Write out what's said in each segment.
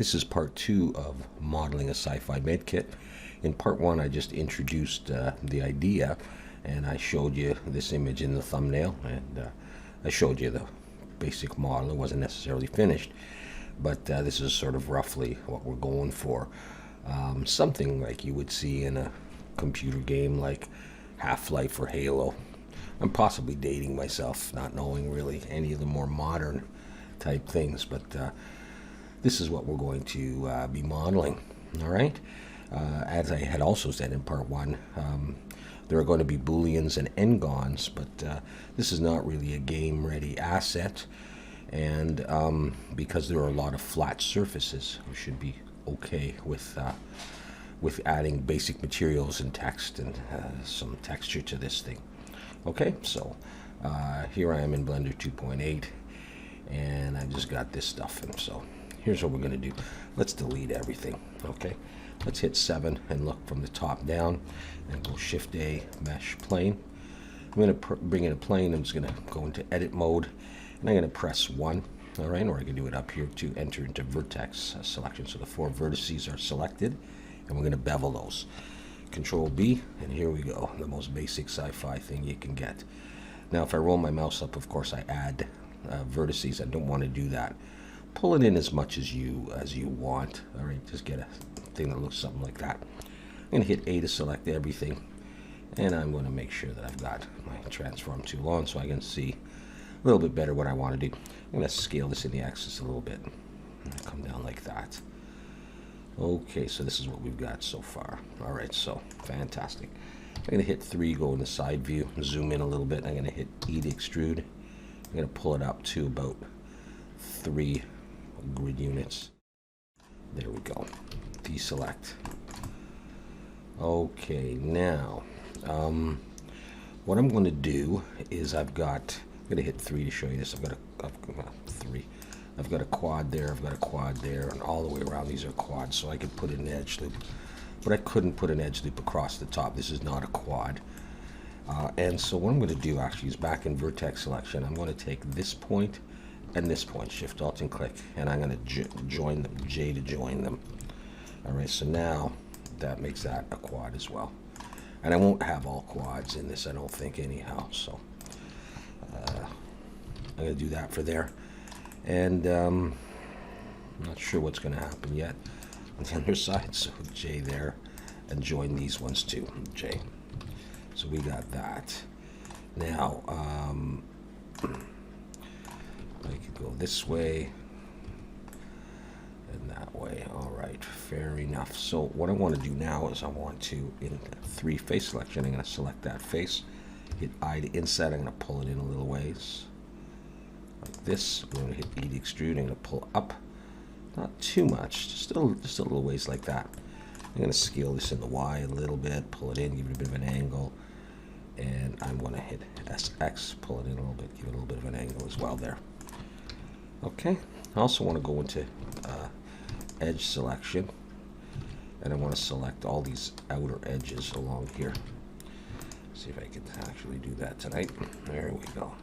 This is part two of modeling a sci-fi medkit. In part one, I just introduced the idea, and I showed you this image in the thumbnail, and I showed you the basic model. It wasn't necessarily finished, but this is sort of roughly what we're going for. Something like you would see in a computer game like Half-Life or Halo. I'm possibly dating myself, not knowing really any of the more modern type things, but this is what we're going to be modeling. All right. As I had also said in part one, there are going to be booleans and n-gons, but this is not really a game-ready asset, and because there are a lot of flat surfaces, we should be okay with adding basic materials and text and some texture to this thing. Okay, so here I am in Blender 2.8, and I just got this stuff in. So here's what we're going to do. Let's delete everything. Okay, let's hit 7 and look from the top down, and go Shift A, Mesh Plane. I'm going to bring in a plane. I'm just going to go into Edit mode, and I'm going to press 1. All right, or I can do it up here to enter into vertex selection. So the 4 vertices are selected, and we're going to bevel those. Control B, and here we go. The most basic sci-fi thing you can get. Now, if I roll my mouse up, of course, I add vertices. I don't want to do that. Pull it in as much as you want. All right, just get a thing that looks something like that. I'm going to hit A to select everything, and I'm going to make sure that I've got my transform tool on so I can see a little bit better what I want to do. I'm going to scale this in the axis a little bit. Come down like that. Okay, so this is what we've got so far. All right, so fantastic. I'm going to hit 3, go in the side view, zoom in a little bit. I'm going to hit E to extrude. I'm going to pull it up to about 3 grid units. There we go. Deselect. Okay, now what I'm going to do is I'm going to hit 3 to show you this. I've got 3. I've got a quad there, I've got a quad there, and all the way around these are quads, so I could put in an edge loop. But I couldn't put an edge loop across the top. This is not a quad. And so what I'm going to do actually is back in vertex selection, I'm going to take this point and this point, Shift Alt and click, and I'm going to join them, J to join them. All right, so now that makes that a quad as well. And I won't have all quads in this, I don't think, anyhow. So I'm going to do that for there. And I'm not sure what's going to happen yet on the other side. So J there, and join these ones too, J. So we got that. Now, I could go this way and that way. All right, fair enough. So what I want to do now is I want to, in 3 face selection, I'm going to select that face, hit I to inset, I'm going to pull it in a little ways. Like this. I'm going to hit E to extrude. I'm going to pull up, not too much, just a little ways like that. I'm going to scale this in the Y a little bit, pull it in, give it a bit of an angle, and I'm going to hit SX, pull it in a little bit, give it a little bit of an angle as well there. Okay. I also want to go into edge selection, and I want to select all these outer edges along here. See if I can actually do that tonight. There we go.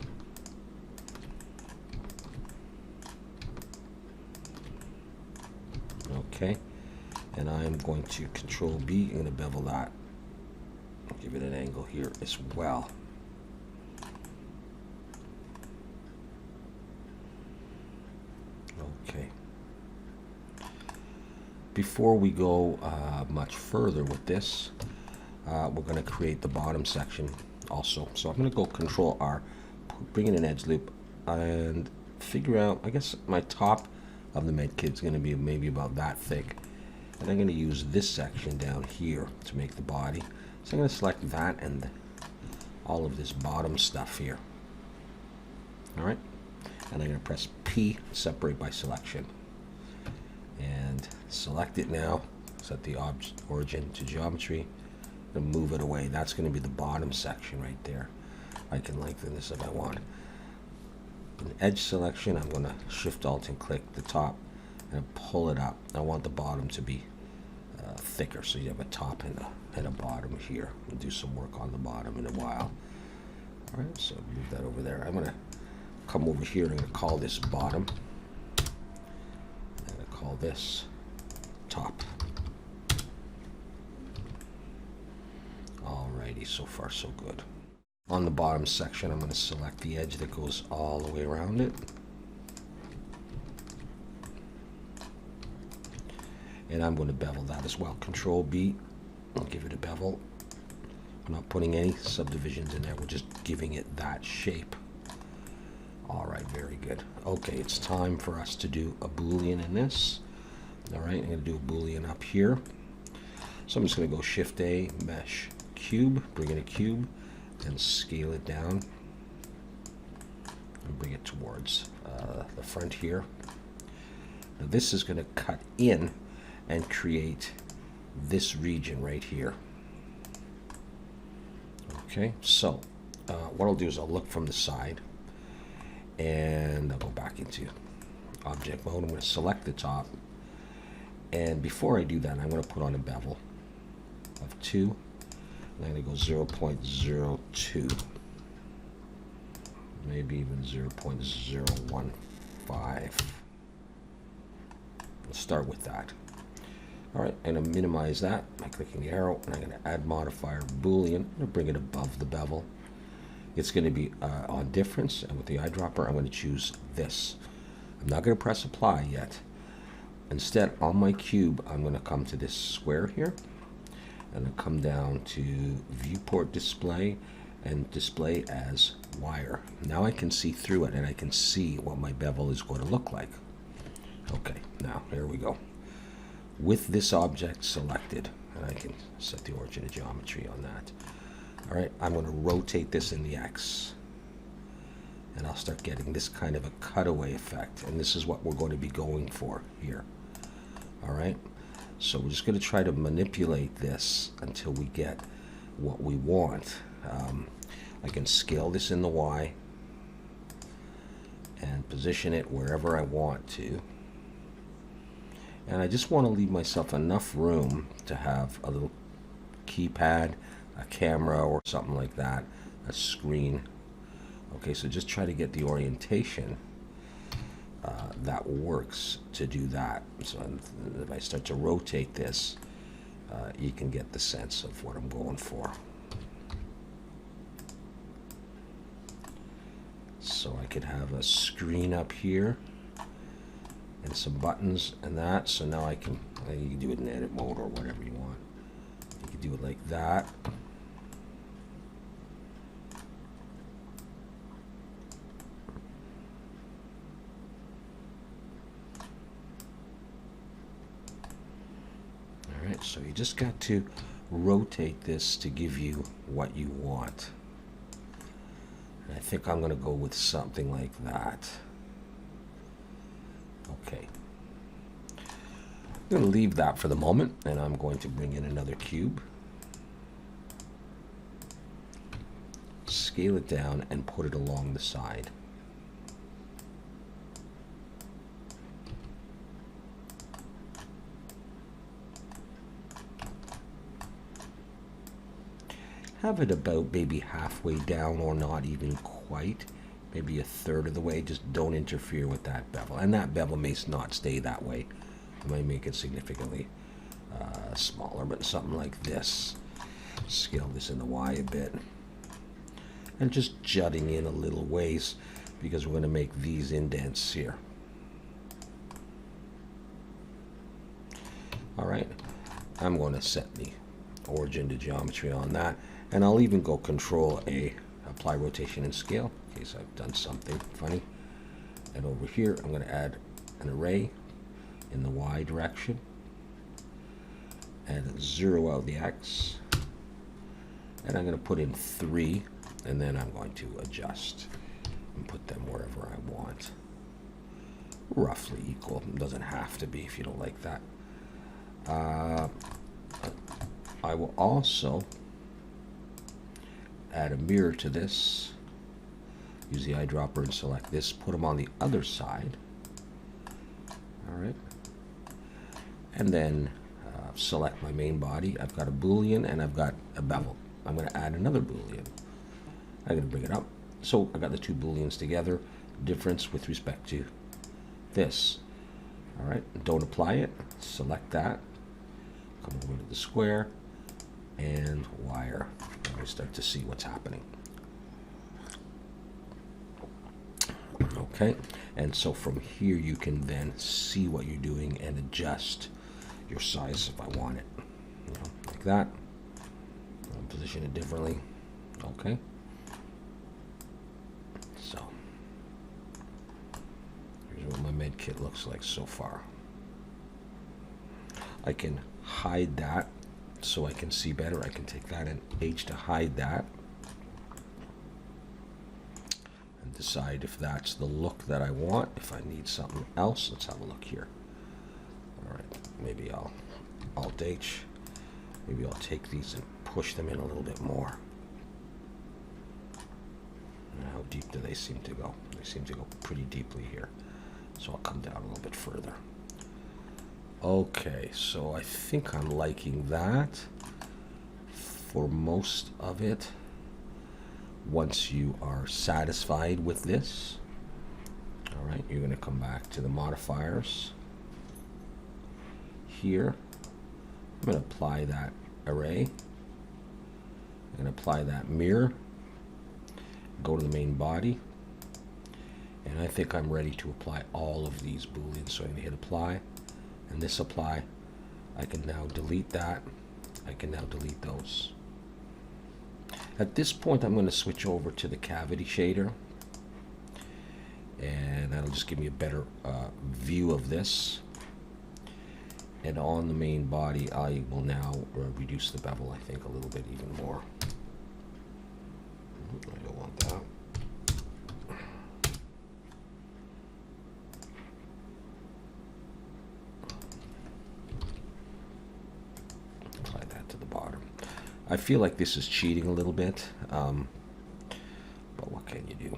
Okay, and I'm going to Control B. I'm going to bevel that. I'll give it an angle here as well. Okay. Before we go much further with this, we're going to create the bottom section also. So I'm going to go Control R, bring in an edge loop, and figure out, I guess my top of the medkit is going to be maybe about that thick, and I'm going to use this section down here to make the body. So I'm going to select that and all of this bottom stuff here. All right, and I'm going to press P, separate by selection, and select it now. Set the origin to geometry and move it away. That's going to be the bottom section right there. I can lengthen this if I want. In edge selection, I'm going to Shift Alt and click the top and pull it up. I want the bottom to be thicker, so you have a top and a bottom here. We'll do some work on the bottom in a while. All right, so move that over there. I'm going to come over here and I'm going to call this bottom. I'm going to call this top. Alrighty, so far so good. On the bottom section, I'm going to select the edge that goes all the way around it. And I'm going to bevel that as well. Control B, I'll give it a bevel. I'm not putting any subdivisions in there, we're just giving it that shape. Alright, very good. Okay, it's time for us to do a Boolean in this. Alright, I'm going to do a Boolean up here. So I'm just going to go Shift A, Mesh, Cube, bring in a cube, and scale it down. And bring it towards the front here. Now this is going to cut in and create this region right here. Okay, so what I'll do is I'll look from the side, and I'll go back into object mode. I'm going to select the top, and before I do that, I'm going to put on a bevel of 2, and I'm going to go 0.02, maybe even 0.015. Let's start with that. Alright, I'm going to minimize that by clicking the arrow, and I'm going to add modifier Boolean. I'm going to bring it above the bevel. It's going to be on difference, and with the eyedropper, I'm going to choose this. I'm not going to press apply yet. Instead, on my cube, I'm going to come to this square here, and I'll come down to viewport display, and display as wire. Now I can see through it, and I can see what my bevel is going to look like. Okay, now here we go. With this object selected, and I can set the origin of geometry on that. Alright, I'm going to rotate this in the X, and I'll start getting this kind of a cutaway effect, and this is what we're going to be going for here. Alright, so we're just going to try to manipulate this until we get what we want. I can scale this in the Y and position it wherever I want to. And I just want to leave myself enough room to have a little keypad, a camera or something like that, a screen. Okay, so just try to get the orientation that works to do that. So if I start to rotate this, you can get the sense of what I'm going for. So I could have a screen up here and some buttons and that. So now you can do it in edit mode or whatever you want. You can do it like that. All right, so you just got to rotate this to give you what you want. And I think I'm going to go with something like that. Okay. I'm going to leave that for the moment, and I'm going to bring in another cube. Scale it down and put it along the side. Have it about maybe halfway down, or not even quite. Maybe a third of the way. Just don't interfere with that bevel. And that bevel may not stay that way. You might make it significantly smaller, but something like this. Scale this in the Y a bit. And just jutting in a little ways, because we're going to make these indents here. Alright, I'm going to set the origin to geometry on that. And I'll even go Control A, apply rotation and scale, in case I've done something funny. And over here, I'm going to add an array in the Y direction. And zero out the X. And I'm going to put in 3, and then I'm going to adjust and put them wherever I want. Roughly equal. It doesn't have to be if you don't like that. I will also add a mirror to this. Use the eyedropper and select this. Put them on the other side. Alright. And then select my main body. I've got a Boolean and I've got a bevel. I'm going to add another Boolean. I'm going to bring it up. So I got the two Booleans together. Difference with respect to this. All right, don't apply it. Select that. Come over to the square and wire. And we start to see what's happening. Okay, and so from here you can then see what you're doing and adjust your size if I want it. You know, like that. I'll position it differently. Okay. So here's what my med kit looks like so far. I can hide that so I can see better. I can take that and H to hide that. And decide if that's the look that I want. If I need something else, let's have a look here. All right, maybe I'll Alt H. Maybe I'll take these and push them in a little bit more. And how deep do they seem to go? They seem to go pretty deeply here. So I'll come down a little bit further. Okay, so I think I'm liking that for most of it. Once you are satisfied with this, all right, you're going to come back to the modifiers. Here, I'm going to apply that array. I'm going to apply that mirror. Go to the main body. And I think I'm ready to apply all of these booleans. So I'm going to hit apply. And this apply. I can now delete that. I can now delete those. At this point, I'm going to switch over to the cavity shader. And that'll just give me a better view of this. And on the main body, I will now reduce the bevel, I think, a little bit even more. I don't want that. Apply that to the bottom. I feel like this is cheating a little bit, but what can you do?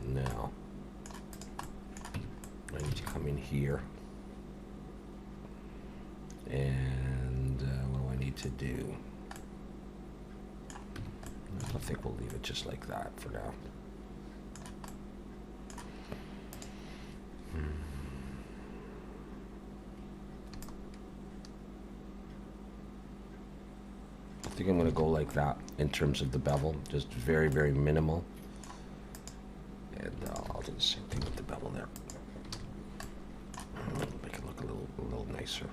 Now, I need to come in here. And what do I need to do? I think we'll leave it just like that for now. I think I'm going to go like that in terms of the bevel, just very, very minimal. And I'll do the same thing with the bevel there. Make it look a little nicer.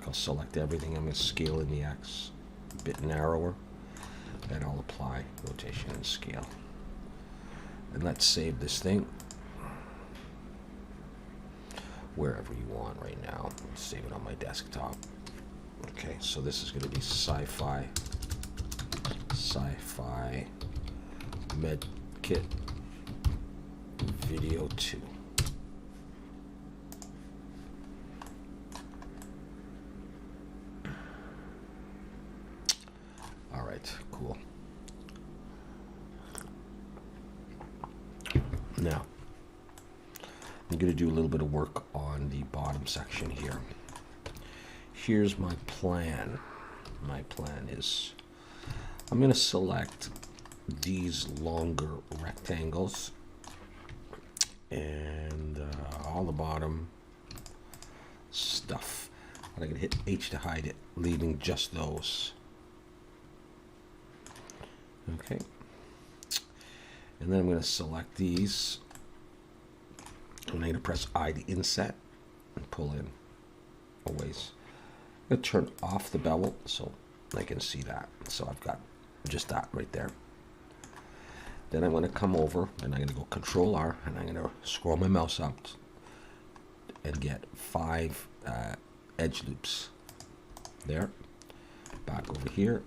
I'll select everything. I'm going to scale in the X a bit narrower, and I'll apply rotation and scale. And let's save this thing wherever you want right now. Save it on my desktop. Okay, so this is going to be Sci-Fi Med Kit Video 2. Cool. Now, I'm going to do a little bit of work on the bottom section here. Here's my plan. My plan is I'm going to select these longer rectangles and all the bottom stuff. And I'm going to hit H to hide it, leaving just those. Okay, and then I'm going to select these, and I'm going to press I to inset and pull in a ways. I'm going to turn off the bevel so I can see that. So I've got just that right there. Then I'm going to come over and I'm going to go Control R and I'm going to scroll my mouse up and get 5 edge loops there. Back over here,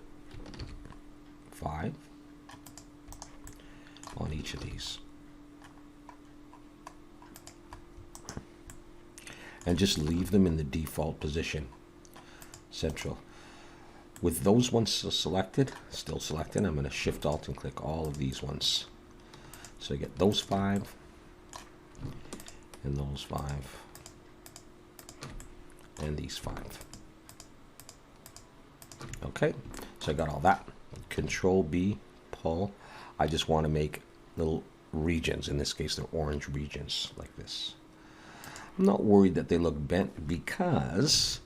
5 on each of these, and just leave them in the default position, central. With those ones selected, still selected, I'm going to Shift Alt and click all of these ones. So I get those 5 and those 5 and these 5. Okay, so I got all that. Control B, pull. I just want to make little regions. In this case, they're orange regions like this. I'm not worried that they look bent because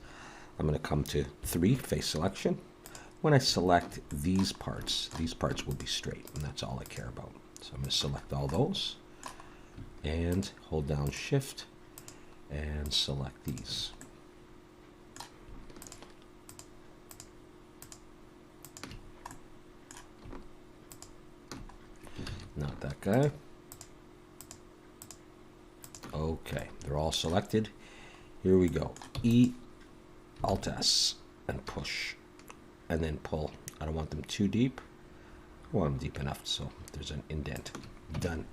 I'm going to come to 3, face selection. When I select these parts will be straight, and that's all I care about. So I'm going to select all those and hold down Shift and select these. Not that guy. Okay, they're all selected. Here we go. E, Alt S, and push, and then pull. I don't want them too deep. I want them deep enough so there's an indent. Done.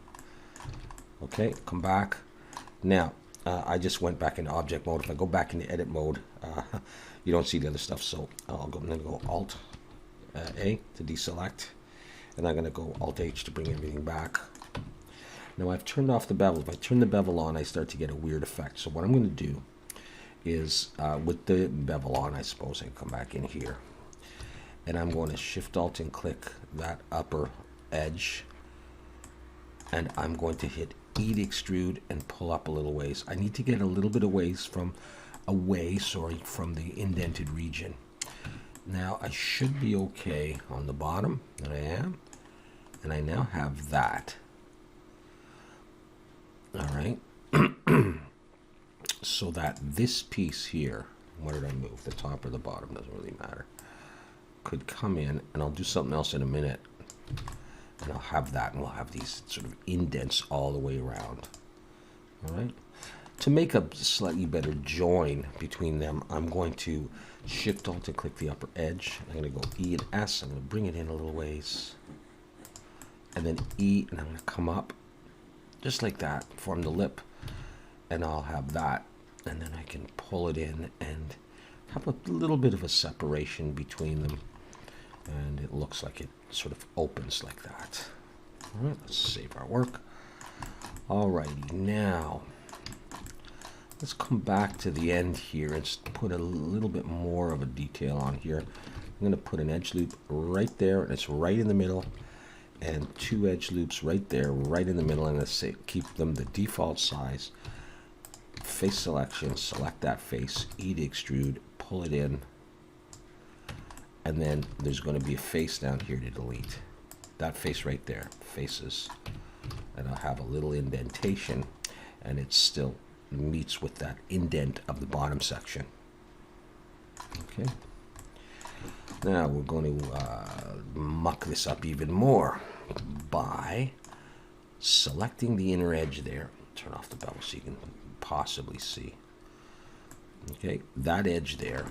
Okay, come back. Now, I just went back into object mode. If I go back into edit mode, you don't see the other stuff. So I'm going to go Alt A to deselect, and I'm going to go Alt H to bring everything back. Now I've turned off the bevel. If I turn the bevel on, I start to get a weird effect. So what I'm going to do is, with the bevel on, I suppose I can come back in here, and I'm going to Shift Alt and click that upper edge, and I'm going to hit E to extrude and pull up a little ways. I need to get a little bit away from the indented region. Now I should be okay on the bottom, and I am, and I now have that. All right. So that this piece here, where did I move? The top or the bottom, doesn't really matter. Could come in, and I'll do something else in a minute. And I'll have that, and we'll have these sort of indents all the way around. All right. To make a slightly better join between them, I'm going to Shift Alt and click the upper edge. I'm going to go E and S. I'm going to bring it in a little ways. And then E, and I'm going to come up just like that, form the lip. And I'll have that. And then I can pull it in and have a little bit of a separation between them. And it looks like it sort of opens like that. All right, let's save our work. Alrighty, now let's come back to the end here and put a little bit more of a detail on here. I'm going to put an edge loop right there, and it's right in the middle, and 2 edge loops right there, right in the middle, and let's say keep them the default size. Face selection, select that face, E to extrude, pull it in, and then there's going to be a face down here to delete. That face right there, faces, and I'll have a little indentation, and it still meets with that indent of the bottom section. Okay. Now we're going to muck this up even more by selecting the inner edge there. Turn off the bevel so you can possibly see. Okay, that edge there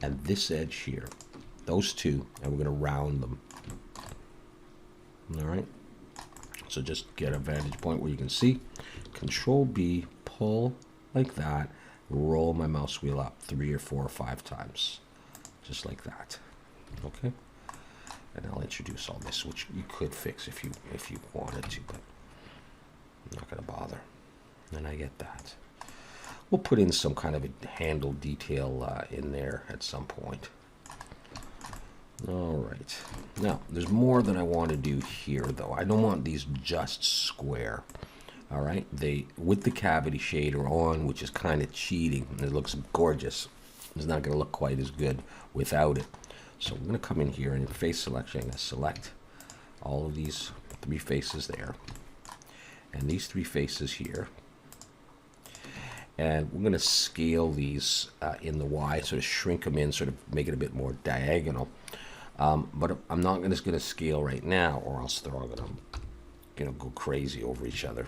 and this edge here, those two, and we're going to round them. All right, so just get a vantage point where you can see. Control B, pull like that, roll my mouse wheel up 3 or 4 or 5 times, just like that. Okay, and I'll introduce all this, which you could fix if you wanted to, but I'm not going to bother. And I get that. We'll put in some kind of a handle detail in there at some point. All right. Now, there's more that I want to do here, though. I don't want these just square. All right. With the cavity shader on, which is kind of cheating. It looks gorgeous. It's not going to look quite as good without it. So we're going to come in here and in face selection, I'm going to select all of these 3 faces there. And these 3 faces here. And we're going to scale these in the Y, sort of shrink them in, sort of make it a bit more diagonal. But I'm not just going to scale right now, or else they're all going to go crazy over each other.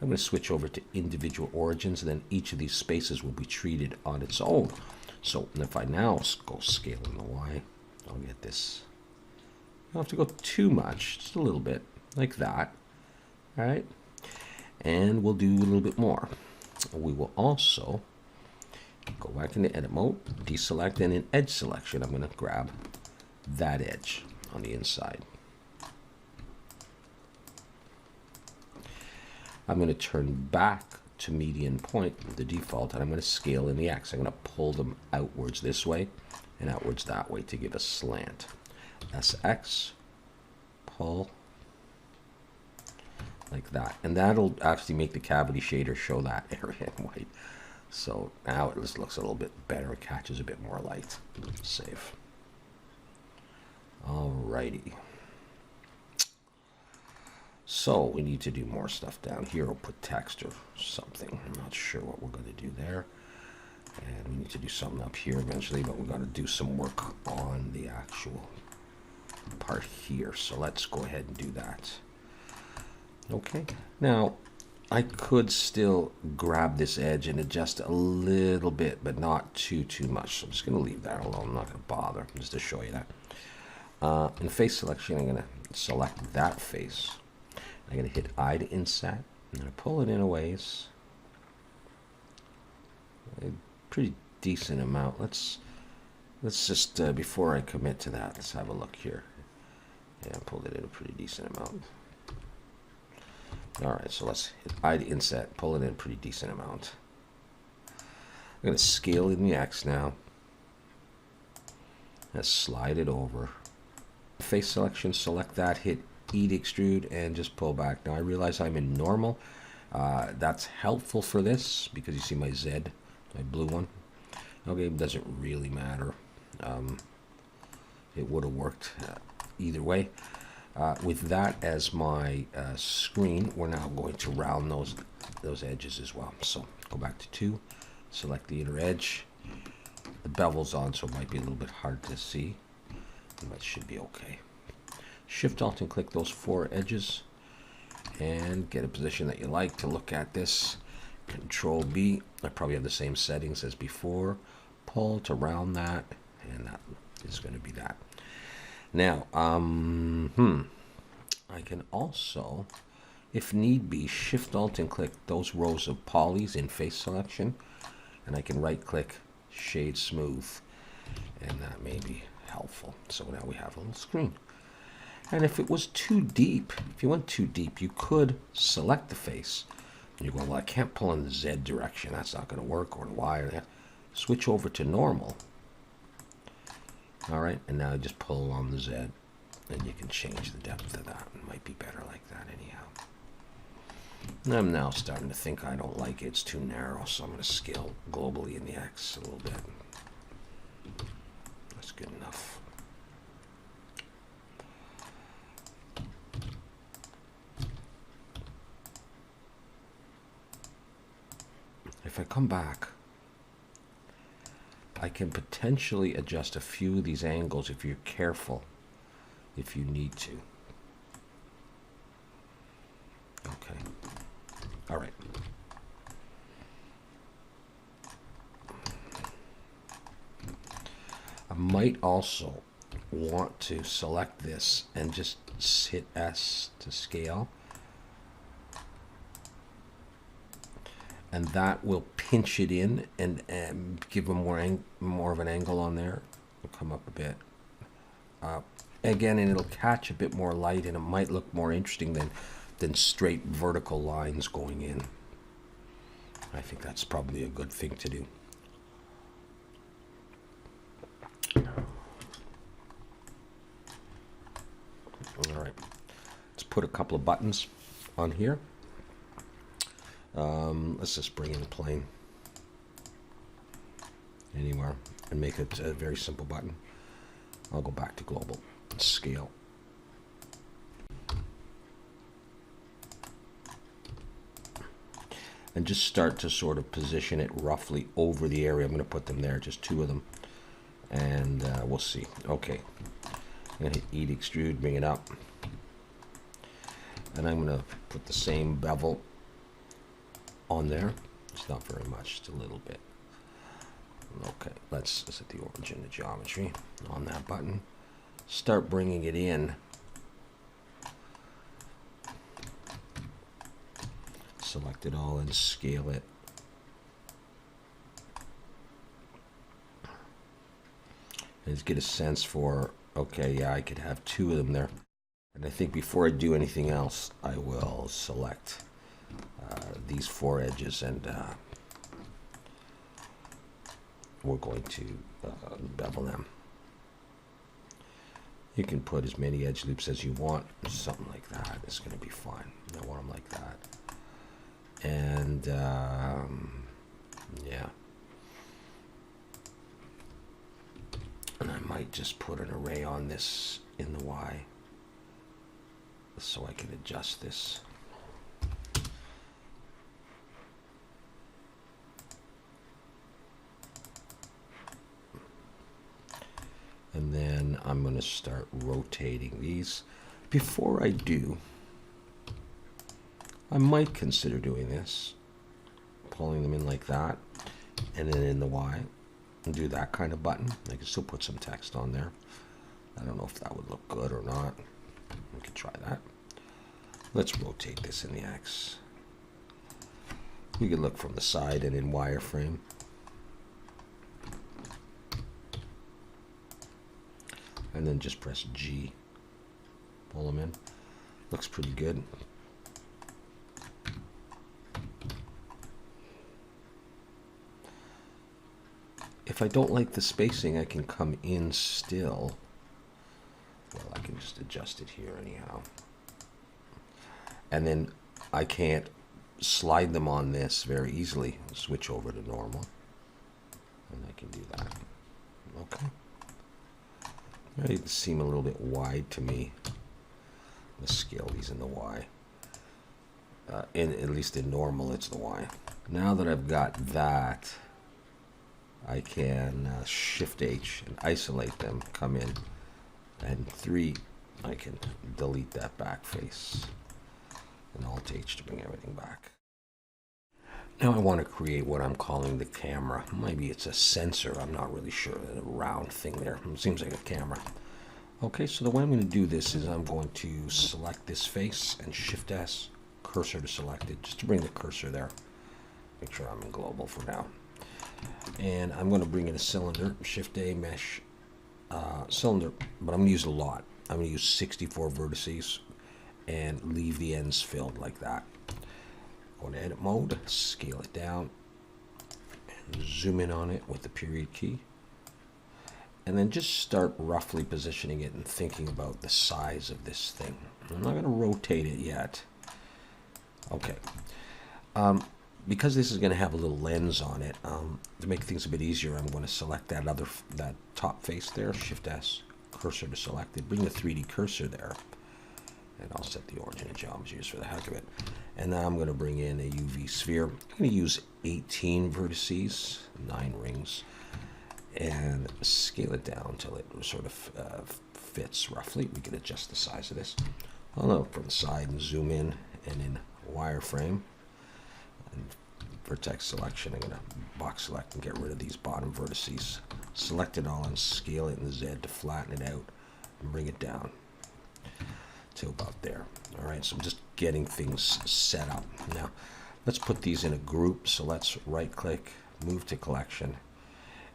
I'm going to switch over to individual origins, and then each of these spaces will be treated on its own. So if I now go scale in the Y, I'll get this. I don't have to go too much, just a little bit, like that. All right, and we'll do a little bit more. We will also go back into edit mode, deselect, and in edge selection, I'm going to grab that edge on the inside. I'm going to turn back to median point, the default, and I'm going to scale in the X. I'm going to pull them outwards this way and outwards that way to give a slant. SX, pull like that. And that'll actually make the cavity shader show that area in white. So now it just looks a little bit better. It catches a bit more light. Save. Alrighty. So we need to do more stuff down here. We'll put text or something. I'm not sure what we're going to do there. And we need to do something up here eventually, but we're going to do some work on the actual part here. So let's go ahead and do that. Okay. Now, I could still grab this edge and adjust a little bit, but not too much. So I'm just going to leave that alone. I'm not going to bother, just to show you that. In face selection, I'm going to select that face. I'm going to hit I to inset. I'm going to pull it in a ways. A pretty decent amount. Let's just, before I commit to that, let's have a look here. Yeah, I pulled it in a pretty decent amount. All right, so let's hit I to inset, pull it in a pretty decent amount. I'm going to scale in the X now. Let's slide it over. Face selection, select that, hit E to extrude, and just pull back. Now I realize I'm in normal. That's helpful for this because you see my Z, my blue one. Okay, it doesn't really matter. It would have worked either way. With that as my screen, we're now going to round those edges as well. So go back to 2, select the inner edge. The bevel's on, so it might be a little bit hard to see, but it should be okay. Shift Alt and click those 4 edges and get a position that you like to look at this. Control B. I probably have the same settings as before. Pull to round that, and that is going to be that. Now, I can also, if need be, Shift Alt and click those rows of polys in face selection, and I can right click Shade Smooth, and that may be helpful. So now we have a little screen. And if it was too deep, if you went too deep, you could select the face. And you go, well, I can't pull in the Z direction. That's not going to work, or the Y or that. Switch over to normal. All right, and now just pull on the Z, and you can change the depth of that. It might be better like that anyhow. And I'm now starting to think I don't like it. It's too narrow, so I'm going to scale globally in the X a little bit. That's good enough. If I come back, I can potentially adjust a few of these angles if you're careful, if you need to. Okay. All right. I might also want to select this and just hit S to scale. And that will pinch it in and give them more of an angle on there. It'll come up a bit. Again, and it'll catch a bit more light, and it might look more interesting than straight vertical lines going in. I think that's probably a good thing to do. All right, let's put a couple of buttons on here. Let's just bring in a plane anywhere and make it a very simple button. I'll go back to global and scale. And just start to sort of position it roughly over the area. I'm going to put them there, just 2 of them. And we'll see. Okay. I'm going to hit E to extrude, bring it up. And I'm going to put the same bevel on there. It's not very much, just a little bit. Okay, let's hit the origin of geometry on that button. Start bringing it in. Select it all and scale it. And just get a sense for, okay, yeah, I could have 2 of them there. And I think before I do anything else, I will select these 4 edges, and we're going to bevel them. You can put as many edge loops as you want. Something like that is going to be fine. I want them like that. And yeah. And I might just put an array on this in the Y so I can adjust this. And then I'm going to start rotating these. Before I do, I might consider doing this, pulling them in like that, and then in the Y, and do that kind of button. I can still put some text on there. I don't know if that would look good or not. We could try that. Let's rotate this in the X. You can look from the side and in wireframe. And then just press G. Pull them in. Looks pretty good. If I don't like the spacing, I can come in still. Well, I can just adjust it here anyhow. And then I can't slide them on this very easily. Switch over to normal. And I can do that. Okay. They seem a little bit wide to me. Let's scale these in the Y. At least in normal, it's the Y. Now that I've got that, I can Shift H and isolate them, come in, and 3, I can delete that back face, and Alt H to bring everything back. Now I want to create what I'm calling the camera. Maybe it's a sensor, I'm not really sure. A round thing there. It seems like a camera. Okay, so the way I'm going to do this is I'm going to select this face and Shift S, cursor to selected, just to bring the cursor there. Make sure I'm in global for now. And I'm going to bring in a cylinder, Shift A, mesh, cylinder, but I'm going to use a lot. I'm going to use 64 vertices and leave the ends filled like that. Go to edit mode, scale it down, and zoom in on it with the period key. And then just start roughly positioning it and thinking about the size of this thing. I'm not going to rotate it yet. Okay. Because this is going to have a little lens on it, to make things a bit easier, I'm going to select that top face there, Shift S, cursor to selected, bring the 3D cursor there, and I'll set the origin and geometry just for the heck of it. And now I'm going to bring in a UV sphere. I'm going to use 18 vertices, 9 rings, and scale it down until it sort of fits roughly. We can adjust the size of this. I'll look from the side and zoom in, and in wireframe and vertex selection, I'm going to box select and get rid of these bottom vertices. Select it all and scale it in the Z to flatten it out and bring it down to about there. All right, so I'm just getting things set up. Now, let's put these in a group. So let's right click, move to collection,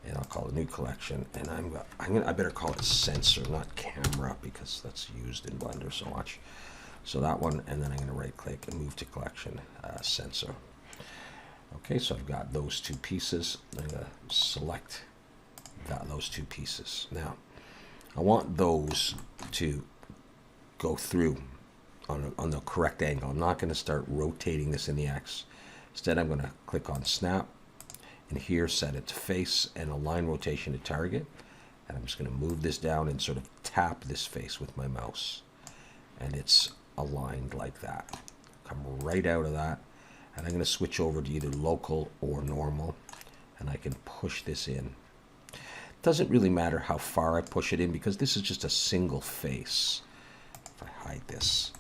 and I'll call it new collection. And I better call it sensor, not camera, because that's used in Blender so much. So that one, and then I'm going to right click and move to collection, sensor. Okay, so I've got those two pieces. I'm going to select those two pieces. Now, I want those to go through on the correct angle. I'm not going to start rotating this in the X. Instead, I'm going to click on snap, and here set it to face and align rotation to target. And I'm just going to move this down and sort of tap this face with my mouse. And it's aligned like that. Come right out of that. And I'm going to switch over to either local or normal. And I can push this in. It doesn't really matter how far I push it in because this is just a single face. If I hide this.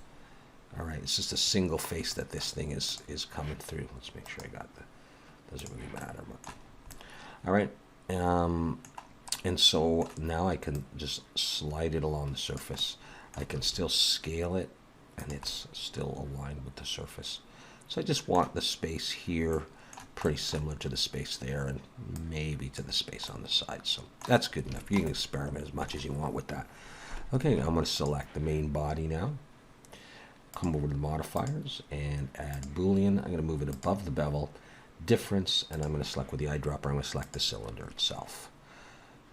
All right, it's just a single face that this thing is coming through. Let's make sure I got that. Doesn't really matter. But. All right. And so now I can just slide it along the surface. I can still scale it, and it's still aligned with the surface. So I just want the space here pretty similar to the space there and maybe to the space on the side. So that's good enough. You can experiment as much as you want with that. Okay, I'm going to select the main body now. Come over to the modifiers and add Boolean. I'm going to move it above the bevel, difference, and I'm going to select with the eyedropper, I'm going to select the cylinder itself.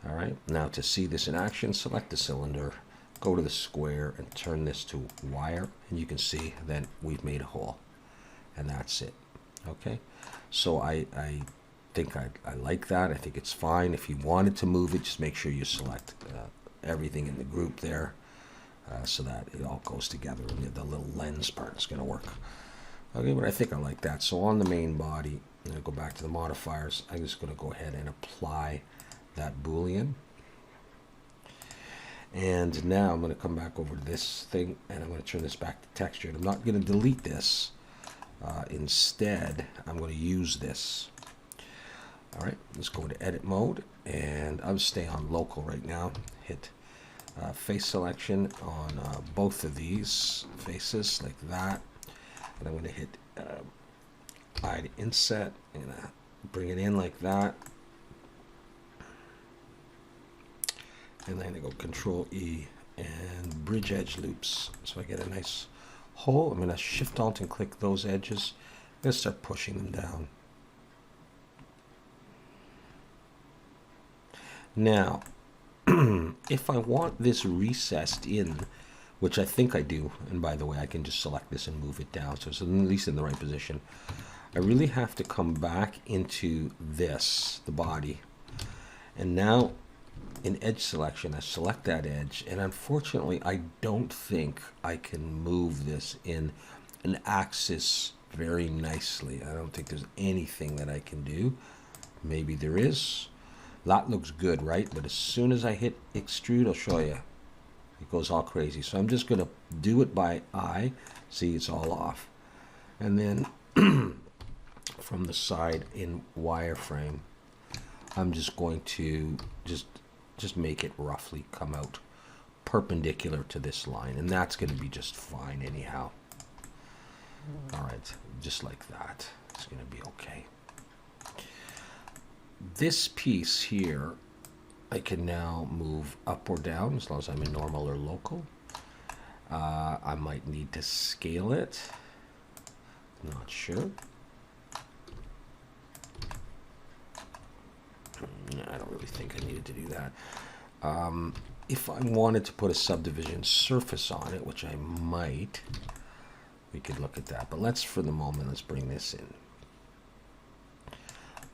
All right, now to see this in action, select the cylinder, go to the square and turn this to wire, and you can see that we've made a hole, and that's it. Okay, so I think I like that. I think it's fine. If you wanted to move it, just make sure you select everything in the group there, so that it all goes together, and the little lens part is going to work. Okay, but I think I like that. So on the main body, I'm going to go back to the modifiers. I'm just going to go ahead and apply that Boolean. And now I'm going to come back over to this thing, and I'm going to turn this back to texture. And I'm not going to delete this. Instead, I'm going to use this. All right, let's go into edit mode, and I'll stay on local right now. Hit face selection on both of these faces like that. And I'm going to hit hide inset. I'm going to bring it in like that. And then I'm going to go Control E and bridge edge loops. So I get a nice hole. I'm going to Shift Alt and click those edges. I'm going to start pushing them down. Now, if I want this recessed in, which I think I do, and by the way, I can just select this and move it down, so it's at least in the right position. I really have to come back into this, the body, and now in edge selection, I select that edge, and unfortunately, I don't think I can move this in an axis very nicely. I don't think there's anything that I can do. Maybe there is. That looks good, right? But as soon as I hit extrude, I'll show you. It goes all crazy. So I'm just going to do it by eye. See, it's all off. And then from the side in wireframe, I'm just going to just make it roughly come out perpendicular to this line. And that's going to be just fine anyhow. All right, just like that. It's going to be okay. This piece here, I can now move up or down as long as I'm in normal or local. I might need to scale it. Not sure. I don't really think I needed to do that. If I wanted to put a subdivision surface on it, which I might, we could look at that. But let's, for the moment, let's bring this in.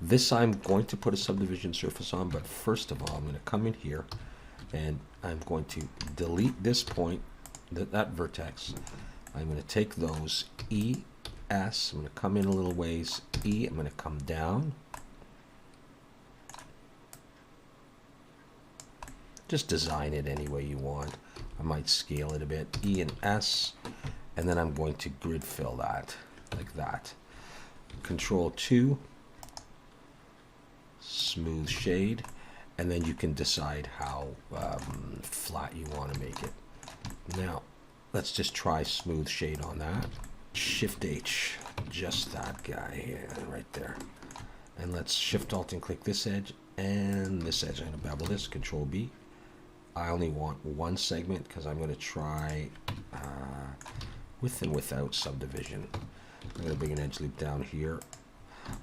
This I'm going to put a subdivision surface on, but first of all, I'm going to come in here, and I'm going to delete this point, that vertex. I'm going to take those E, S, I'm going to come in a little ways, E, I'm going to come down. Just design it any way you want. I might scale it a bit, E and S, and then I'm going to grid fill that, like that. Control 2. Smooth shade, and then you can decide how flat you want to make it. Now let's just try smooth shade on that. Shift H, just that guy here, right there, and let's Shift Alt and click this edge and this edge. I'm going to bevel this. Control B. I only want one segment because I'm going to try with and without subdivision. I'm going to bring an edge loop down here.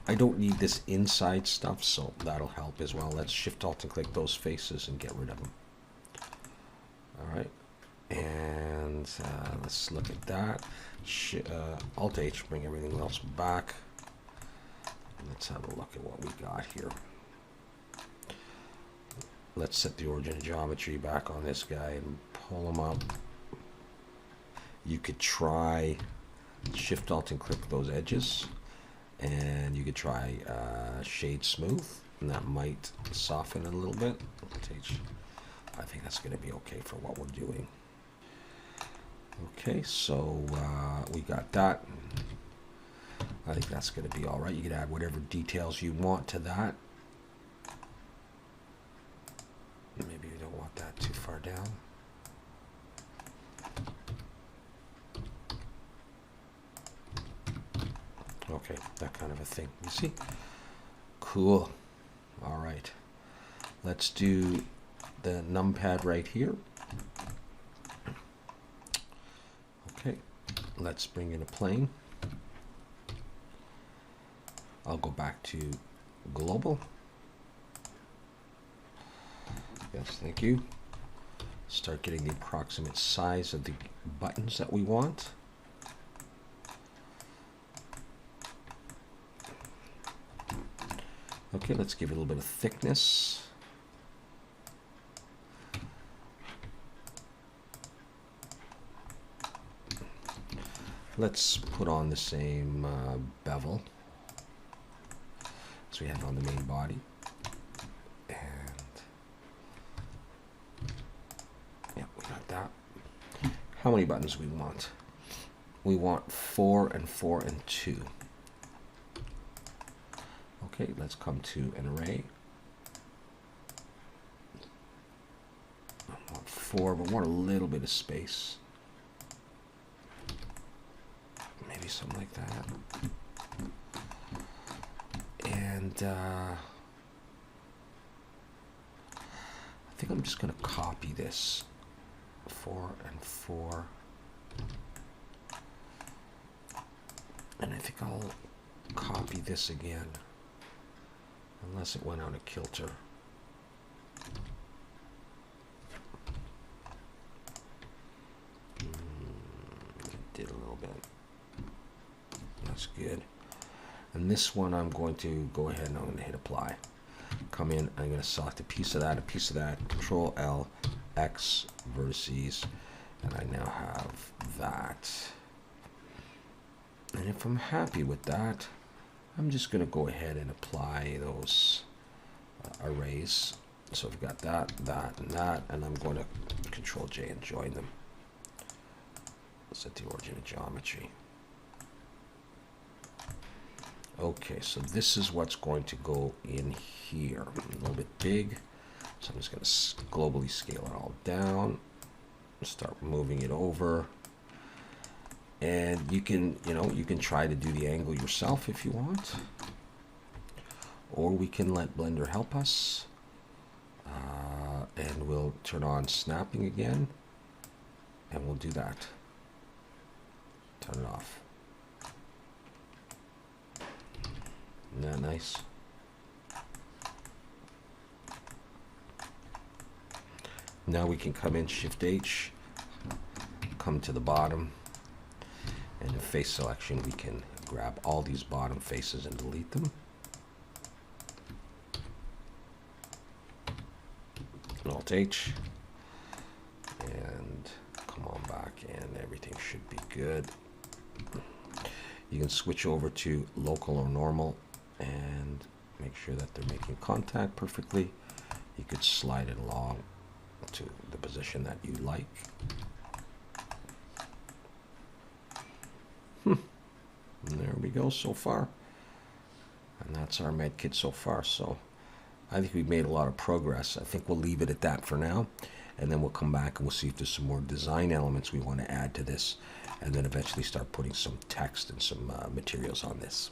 I don't need this inside stuff, so that'll help as well. Let's Shift Alt and click those faces and get rid of them. All right, and let's look at that. Alt H, bring everything else back. Let's have a look at what we got here. Let's set the origin of geometry back on this guy and pull him up. You could try Shift Alt and click those edges. And you could try shade smooth, and that might soften it a little bit. I think that's going to be okay for what we're doing. Okay, so we got that. I think that's going to be all right. You can add whatever details you want to that. Maybe you don't want that too far down. Okay, that kind of a thing. You see? Cool. All right. Let's do the numpad right here. Okay. Let's bring in a plane. I'll go back to global. Yes, thank you. Start getting the approximate size of the buttons that we want. Okay, let's give it a little bit of thickness. Let's put on the same bevel as we have on the main body. And yeah, we got that. How many buttons do we want? We want 4 and 4 and 2. Okay, let's come to an array. I want 4, but I want a little bit of space. Maybe something like that. And I think I'm just going to copy this 4 and 4. And I think I'll copy this again. Unless it went out of kilter. It did a little bit. That's good. And this one I'm going to go ahead and I'm going to hit apply. Come in, I'm going to select a piece of that, Control L, X, vertices, and I now have that. And if I'm happy with that, I'm just going to go ahead and apply those arrays. So I've got that, that, and that, and I'm going to Control J and join them. Set the origin of geometry. Okay, so this is what's going to go in here. A little bit big, so I'm just going to globally scale it all down. Start moving it over. And you can try to do the angle yourself if you want, or we can let Blender help us, and we'll turn on snapping again, and we'll do that. Turn it off. Isn't that nice? Now we can come in Shift H, come to the bottom. And in face selection, we can grab all these bottom faces and delete them. Alt H. And come on back, and everything should be good. You can switch over to local or normal and make sure that they're making contact perfectly. You could slide it along to the position that you like. And there we go so far. And that's our med kit so far. So I think we've made a lot of progress. I think we'll leave it at that for now. And then we'll come back and we'll see if there's some more design elements we want to add to this. And then eventually start putting some text and some materials on this.